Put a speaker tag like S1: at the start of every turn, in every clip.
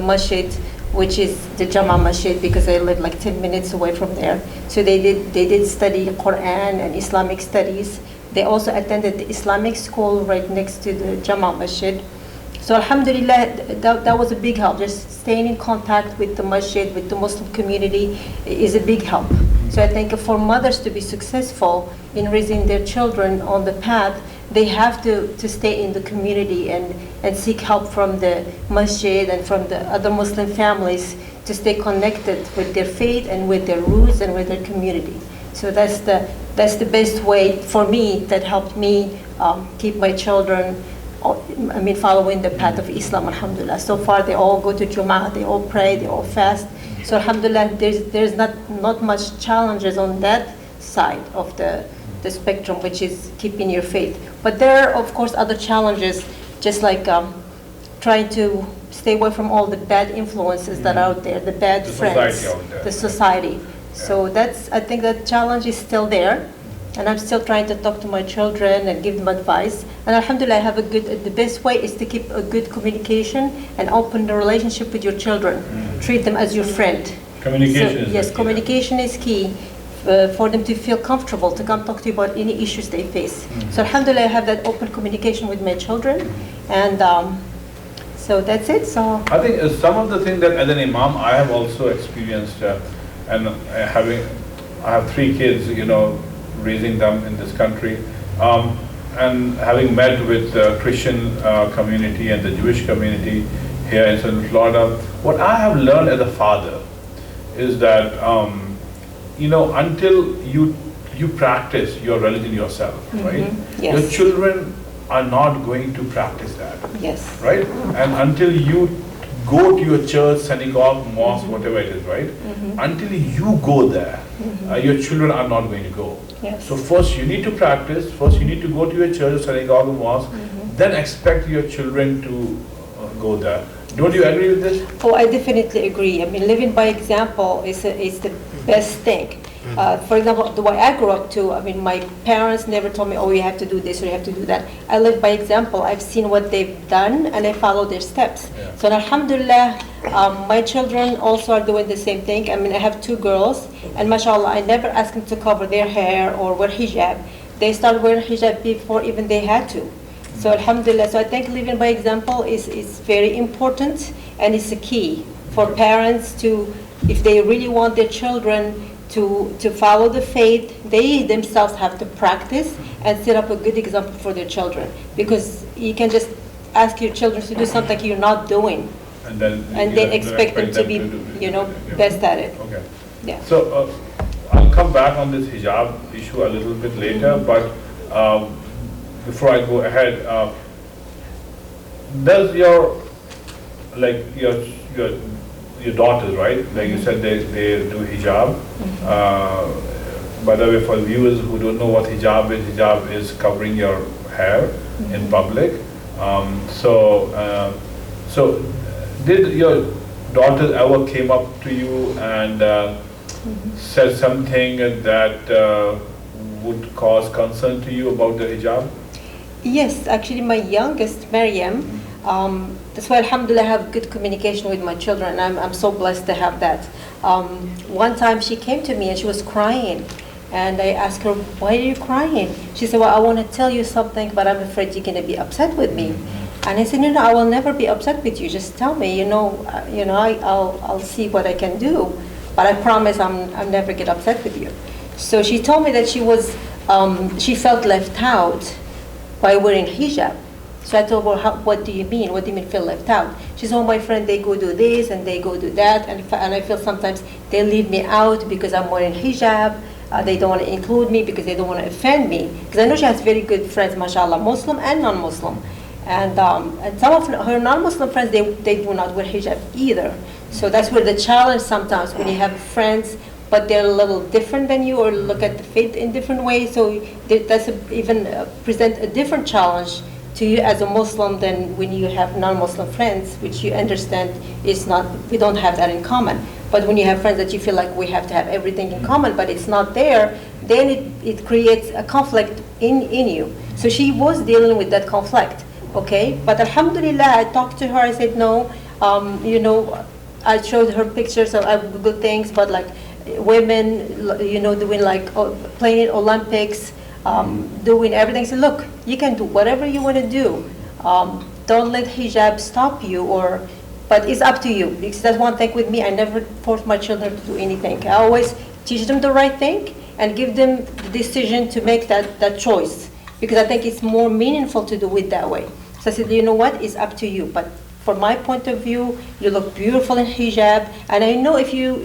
S1: MASJHID, which is the JAMAL MASJHID, because I live like 10 minutes away from there. So they did study Quran and Islamic studies. They also attended the Islamic school right next to the JAMAL MASJHID. So alhamdulillah, that was a big help. Just staying in contact with the masjid, with the Muslim community is a big help. So I think for mothers to be successful in raising their children on the path, they have to stay in the community and seek help from the masjid and from the other Muslim families to stay connected with their faith and with their roots and with their community. So that's the best way for me, that helped me keep my children, following the path of Islam, alhamdulillah. So far they all go to Jumu'ah, they all pray, they all fast. So alhamdulillah, there's not much challenges on that side of the spectrum, which is keeping your faith. But there are, of course, other challenges, just like trying to stay away from all the bad influences that are out there, the bad friends, the society. Yeah. So I think that challenge is still there. And I'm still trying to talk to my children and give them advice. And alhamdulillah, I have the best way is to keep a good communication and open the relationship with your children. Treat them as your friend.
S2: Communication is
S1: yes, communication is key for them to feel comfortable to come talk to you about any issues they face. So alhamdulillah, I have that open communication with my children. And so that's it. So
S2: I think some of the things that as an imam I have also experienced, and I have 3 kids, raising them in this country, and having met with the Christian community and the Jewish community here in Central Florida, what I have learned as a father is that until you practice your religion yourself, right?
S1: Yes.
S2: Your children are not going to practice that.
S1: Yes.
S2: Right? And until you go to your church, synagogue, mosque, whatever it is, right? Until you go there, your children are not going to go.
S1: Yes.
S2: So first you need to practice, first you need to go to your church, synagogue, or mosque, then expect your children to go there. Don't you agree with this?
S1: Oh, I definitely agree. Living by example is the best thing. For example, the way I grew up too, my parents never told me, oh, you have to do this or you have to do that. I live by example. I've seen what they've done and I follow their steps. Yeah. So alhamdulillah, my children also are doing the same thing. I have 2 girls, and mashallah, I never asked them to cover their hair or wear hijab. They started wearing hijab before even they had to. So alhamdulillah, so I think living by example is very important, and it's a key for parents to, if they really want their children to follow the faith, they themselves have to practice and set up a good example for their children. Because you can just ask your children to do something you're not doing, and then expect them to be, best at it.
S2: Okay.
S1: Yeah.
S2: So I'll come back on this hijab issue a little bit later, but before I go ahead, does your daughters, right? Like you said, they do hijab. By the way, for viewers who don't know what hijab is covering your hair in public. So did your daughters ever came up to you and said something that would cause concern to you about the hijab?
S1: Yes, actually my youngest, Maryam, that's why alhamdulillah I have good communication with my children. I'm so blessed to have that. One time she came to me and she was crying, and I asked her, why are you crying? She said, well, I want to tell you something, but I'm afraid you're going to be upset with me. And I said, no, I will never be upset with you. Just tell me, I'll see what I can do, but I promise I'll never get upset with you. So she told me that she felt left out by wearing hijab. So I told her, what do you mean? What do you mean feel left out? She said, oh, my friend, they go do this and they go do that, and I feel sometimes they leave me out because I'm wearing hijab. They don't want to include me because they don't want to offend me. Because I know she has very good friends, mashallah, Muslim and non-Muslim. And some of her non-Muslim friends, they do not wear hijab either. So that's where the challenge sometimes, when you have friends, but they're a little different than you or look at the faith in different ways. So that's even present a different challenge to you as a Muslim than when you have non-Muslim friends, which you understand is not, we don't have that in common. But when you have friends that you feel like we have to have everything in common, but it's not there, then it creates a conflict in you. So she was dealing with that conflict, okay? But alhamdulillah, I talked to her, I said, no, You know, I showed her pictures of good things, but like women, you know, doing like playing in Olympics, doing everything. So look, you can do whatever you want to do. Don't let hijab stop you, but it's up to you. Because that's one thing with me, I never force my children to do anything. I always teach them the right thing and give them the decision to make that choice. Because I think it's more meaningful to do it that way. So I said, you know what, it's up to you. But from my point of view, you look beautiful in hijab, and I know if you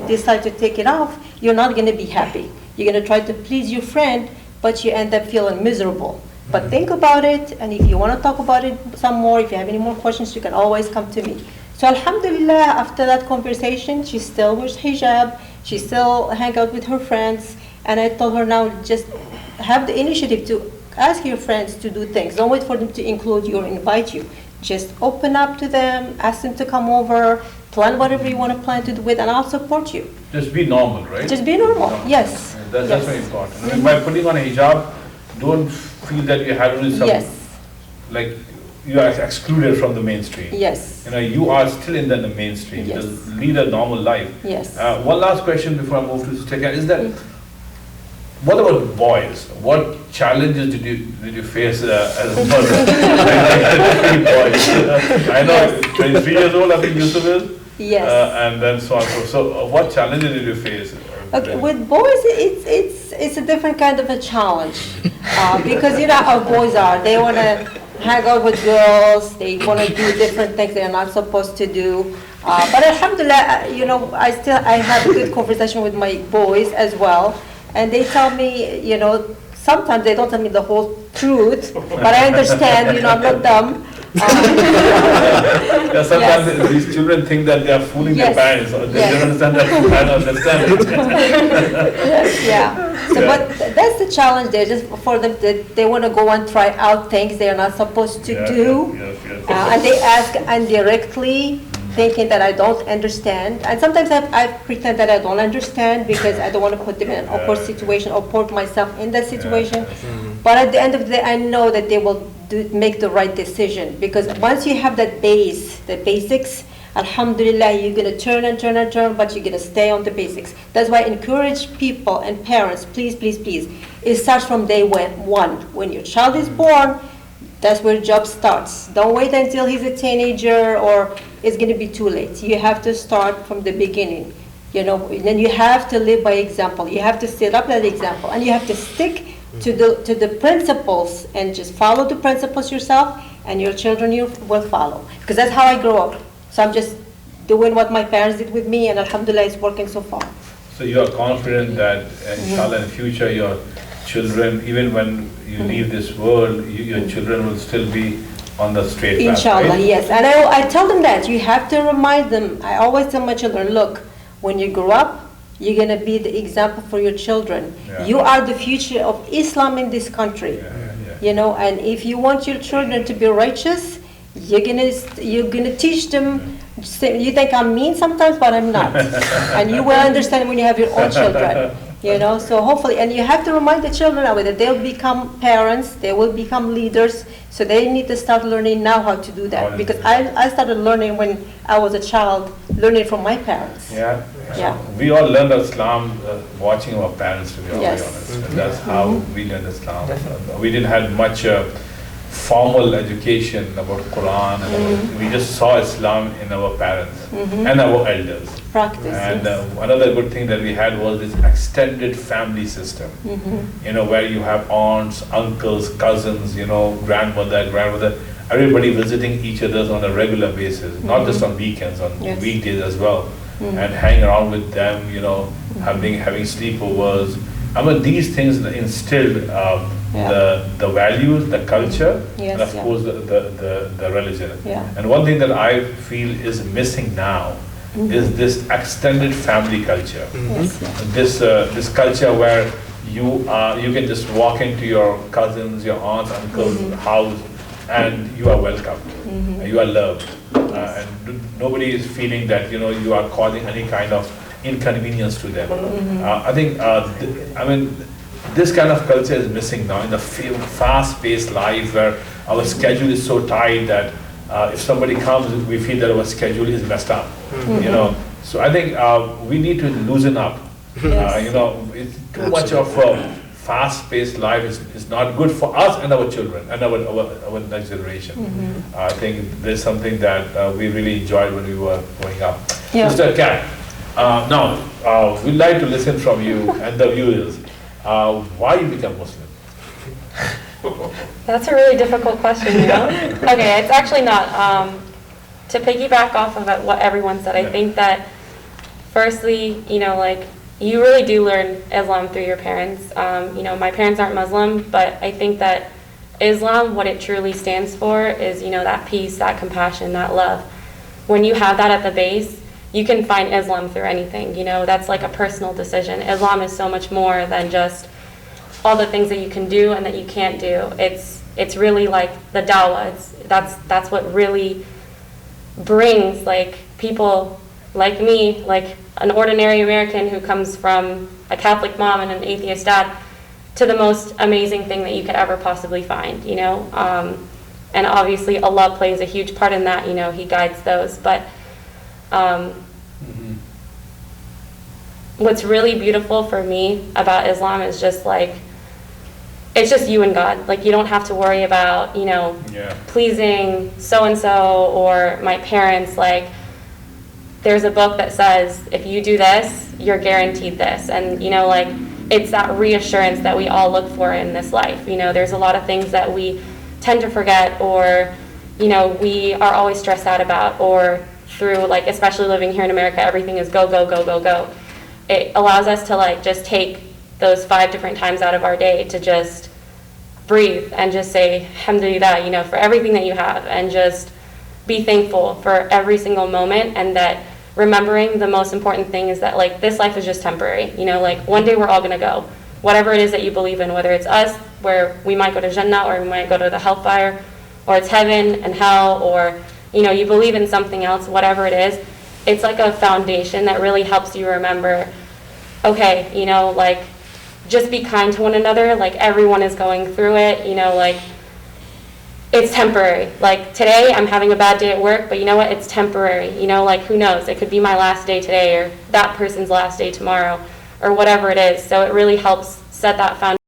S1: decide to take it off, you're not going to be happy. You're going to try to please your friend, but you end up feeling miserable. But think about it, and if you want to talk about it some more, if you have any more questions, you can always come to me. So alhamdulillah, after that conversation, she still wears hijab, she still hang out with her friends, and I told her now, just have the initiative to ask your friends to do things. Don't wait for them to include you or invite you. Just open up to them, ask them to come over, plan whatever you want to plan to do with, and I'll support you.
S2: Just be normal, right?
S1: Just be normal, yes.
S2: That's very important. And by putting on a hijab, don't feel that you have to do something, like you are excluded from the mainstream.
S1: Yes.
S2: You know, you are still in the mainstream.
S1: Yes.
S2: Just lead a normal life.
S1: Yes.
S2: One last question before I move to Sister Khan is that, what about boys? What challenges did you face as a mother? I know 23 years old, I think Yusuf is.
S1: Yes.
S2: And then so on. So what challenges did you face?
S1: Okay, with boys, it's a different kind of a challenge because you know how boys are. They want to hang out with girls. They want to do different things they're not supposed to do. But alhamdulillah, you know, I have a good conversation with my boys as well. And they tell me, you know, sometimes they don't tell me the whole truth, but I understand, you know, I'm not dumb.
S2: Yeah, sometimes these children think that they are fooling their parents, or they don't understand that I don't understand it.
S1: Yeah. So, but that's the challenge there, just for them that they want to go and try out things they are not supposed to do. And they ask indirectly, thinking that I don't understand. And sometimes I pretend that I don't understand because I don't want to put them in an awkward situation or put myself in that situation. But at the end of the day, I know that they will make the right decision, because once you have that base, the basics, alhamdulillah, you're going to turn and turn and turn, but you're going to stay on the basics. That's why I encourage people and parents, please, please, please, it starts from day one. When your child is born, that's where job starts. Don't wait until he's a teenager or it's going to be too late. You have to start from the beginning. You know, then you have to live by example. You have to set up that example, and you have to stick to the principles and just follow the principles yourself, and your children will follow. Because that's how I grew up. So I'm just doing what my parents did with me, and alhamdulillah, it's working so far.
S2: So you are confident that inshallah in the future your children, even when you leave this world, your children will still be on the straight path,
S1: inshallah,
S2: right?
S1: yes. And I tell them that. You have to remind them. I always tell my children, look, when you grow up, you're going to be the example for your children.
S2: Yeah.
S1: You are the future of Islam in this country. You know, and if you want your children to be righteous, you're gonna teach them. You think I'm mean sometimes, but I'm not. And you will understand when you have your own children. You know, so hopefully, and you have to remind the children that they'll become parents, they will become leaders, so they need to start learning now how to do that. Because I started learning when I was a child, learning from my parents.
S2: Yeah.
S1: Yeah.
S2: We all learned Islam watching our parents, to be very
S1: Yes.
S2: honest. And that's how we learned Islam. We didn't have much formal education about Quran, and we just saw Islam in our parents and our elders.
S1: Practice.
S2: And another good thing that we had was this extended family system, you know, where you have aunts, uncles, cousins, you know, grandmother, everybody visiting each other on a regular basis, not just on weekends, on weekdays as well, and hang around with them, you know, having sleepovers. I mean, these things instilled the values, the culture, and of course the religion. And one thing that I feel is missing now is this extended family culture. This culture where you can just walk into your cousins, your aunts, uncles' house, and you are welcome, you are loved, and nobody is feeling that you are causing any kind of inconvenience to them. I think this kind of culture is missing now in the fast-paced life where our schedule is so tight that if somebody comes, we feel that our schedule is messed up, you know. So I think we need to loosen up.
S1: Yes.
S2: You know, it's too much of a fast-paced life is not good for us and our children and our next generation. I think there's something that we really enjoyed when we were growing up.
S1: Yeah.
S2: Mr. Kat, now we'd like to listen from you and the viewers. Why you become Muslim?
S3: That's a really difficult question, you know? Okay, it's actually not. To piggyback off of what everyone said, I think that firstly, you know, like, you really do learn Islam through your parents. You know, my parents aren't Muslim, but I think that Islam, what it truly stands for is, you know, that peace, that compassion, that love. When you have that at the base, you can find Islam through anything, you know, that's like a personal decision. Islam is so much more than just all the things that you can do and that you can't do. It's really like the dawah. That's what really brings like people like me, like an ordinary American who comes from a Catholic mom and an atheist dad, to the most amazing thing that you could ever possibly find, you know. And obviously Allah plays a huge part in that, you know, He guides those. But what's really beautiful for me about Islam is just like, it's just you and God. Like, you don't have to worry about, you know, pleasing so-and-so or my parents. Like, there's a book that says, if you do this, you're guaranteed this. And, you know, like, it's that reassurance that we all look for in this life. You know, there's a lot of things that we tend to forget, or, you know, we are always stressed out about, or through, like, especially living here in America, everything is go, go, go, go, go. It allows us to, like, just take those 5 different times out of our day to just breathe and just say, alhamdulillah, you know, for everything that you have, and just be thankful for every single moment, and that remembering the most important thing is that, like, this life is just temporary, you know, like, one day we're all gonna go. Whatever it is that you believe in, whether it's us, where we might go to Jannah, or we might go to the hellfire, or it's heaven and hell, or, you know, you believe in something else, whatever it is, it's like a foundation that really helps you remember, okay, you know, like, just be kind to one another, like, everyone is going through it, you know, like, it's temporary. Like, today I'm having a bad day at work, but you know what, it's temporary, you know, like, who knows, it could be my last day today, or that person's last day tomorrow, or whatever it is. So it really helps set that foundation.